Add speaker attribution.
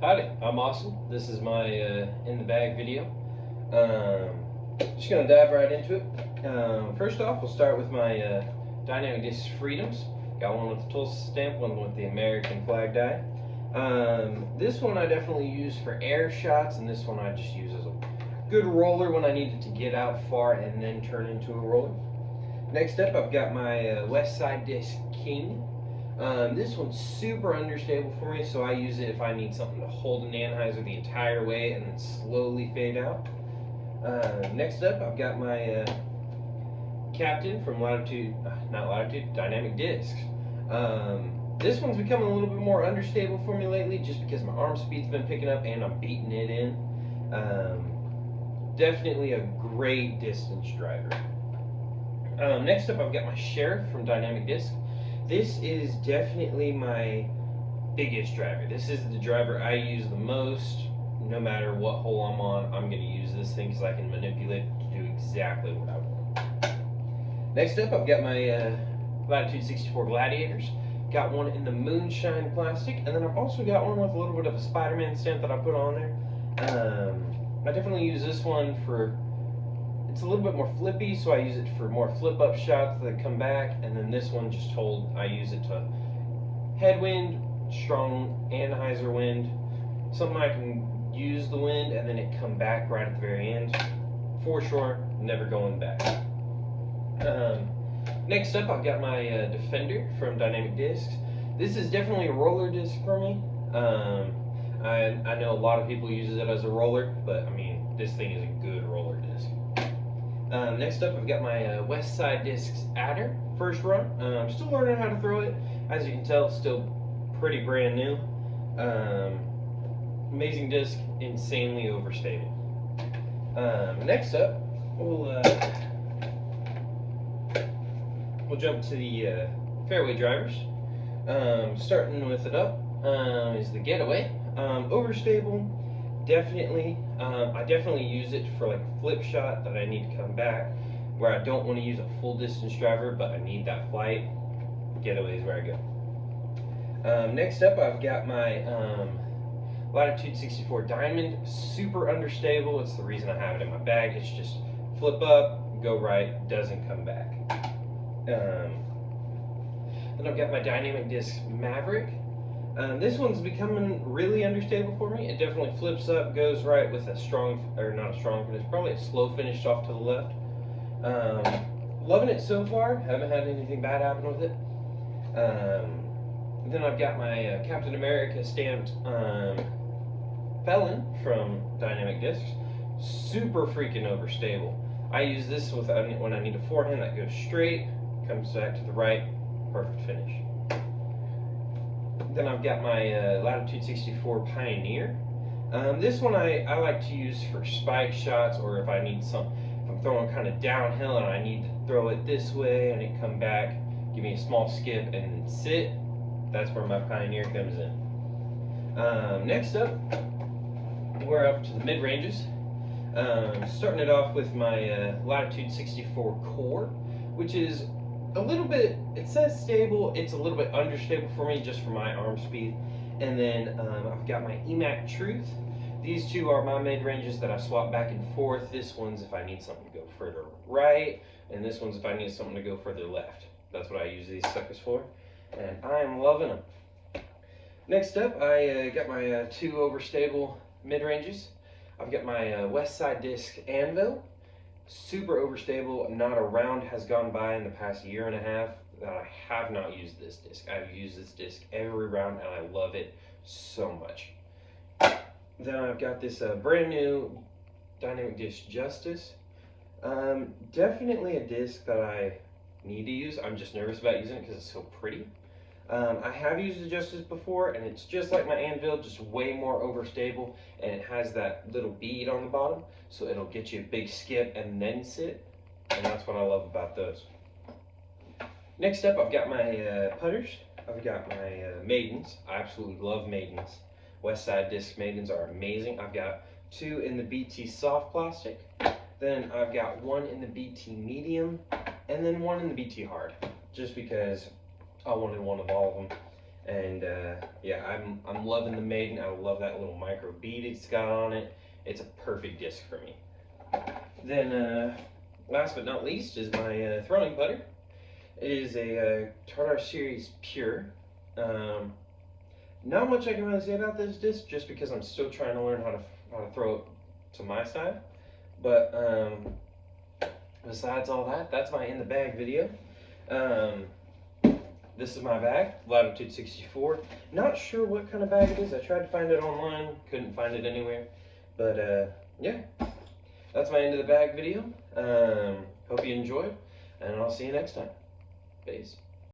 Speaker 1: Howdy, I'm Austin. This is my in the bag video. Just gonna dive right into it. First off, we'll start with my Dynamic Disc Freedoms. Got one with the Tulsa stamp, one with the American flag die. This one I definitely use for air shots, and this one I just use as a good roller when I need it to get out far and then turn into a roller. Next up, I've got my West Side Disc King. This one's super understable for me, so I use it if I need something to hold an Anheuser the entire way and then slowly fade out. Next up, I've got my Captain from Dynamic Discs. This one's becoming a little bit more understable for me lately just because my arm speed's been picking up and I'm beating it in. Definitely a great distance driver. Next up, I've got my Sheriff from Dynamic Disc. This is definitely my biggest driver. This is the driver I use the most. No matter what hole I'm on, I'm going to use this thing because I can manipulate it to do exactly what I want. Next up, I've got my Latitude 64 Gladiators. Got one in the Moonshine plastic, and then I've also got one with a little bit of a Spider-Man stamp that I put on there. I definitely use this one for, it's a little bit more flippy, so I use it for more flip-up shots that come back, and then this one just I use it to headwind, strong Anheuser wind, something I can use the wind and then it come back right at the very end. For sure, never going back. Next up, I've got my Defender from Dynamic Discs. This is definitely a roller disc for me. I know a lot of people use it as a roller, but I mean, this thing is a good roller disc. Next up, I've got my West Side Discs Adder, first run. I'm still learning how to throw it. As you can tell, it's still pretty brand new. Amazing disc, insanely overstated. Next up, we'll jump to the fairway drivers. Starting with it up is the Getaway. Overstable. Definitely, I definitely use it for like a flip shot that I need to come back, where I don't want to use a full distance driver, but I need that flight. Getaway is where I go. Next up, I've got my Latitude 64 Diamond. Super understable. It's the reason I have it in my bag. It's just flip up, go right, doesn't come back. Then I've got my Dynamic Disc Maverick. This one's becoming really understable for me. It definitely flips up, goes right with a strong, or not a strong finish, probably a slow finish off to the left. Loving it so far. Haven't had anything bad happen with it. Then I've got my Captain America stamped Felon from Dynamic Discs. Super freaking overstable. I use this when I need a forehand that goes straight, comes back to the right, perfect finish. Then I've got my Latitude 64 Pioneer. This one I like to use for spike shots, or if I need if I'm throwing kind of downhill and I need to throw it this way and it come back, give me a small skip and then sit. That's where my Pioneer comes in. Next up, we're up to the mid-ranges. Starting it off with my Latitude 64 Core, which is a little bit, it says stable, it's a little bit understable for me just for my arm speed. And then I've got my EMAC Truth. These two are my mid-ranges that I swap back and forth. This one's if I need something to go further right, and this one's if I need something to go further left. That's what I use these suckers for, and I am loving them. Next up, I got my two overstable mid-ranges. I've got my West Side Disc Anvil. Super overstable. Not a round has gone by in the past year and a half that I have not used this disc. I've used this disc every round and I love it so much. Then I've got this brand new Dynamic Disc Justice. Definitely a disc that I need to use. I'm just nervous about using it because it's so pretty. I have used the Justice before, and it's just like my Anvil, just way more overstable, and it has that little bead on the bottom, so it'll get you a big skip and then sit, and that's what I love about those. Next up, I've got my putters. I've got my Maidens. I absolutely love Maidens. West Side Disc Maidens are amazing. I've got two in the BT Soft Plastic, then I've got one in the BT Medium, and then one in the BT Hard, just because I wanted one of all of them. And yeah, I'm loving the Maiden. I love that little micro bead it's got on it. It's a perfect disc for me. Then last but not least is my throwing putter. It is a Tartar Series Pure. Not much I can really say about this disc, just because I'm still trying to learn how to throw it to my style. But besides all that, that's my in the bag video. This is my bag, Latitude 64. Not sure what kind of bag it is. I tried to find it online, couldn't find it anywhere. But yeah, that's my end of the bag video. Hope you enjoyed, and I'll see you next time. Peace.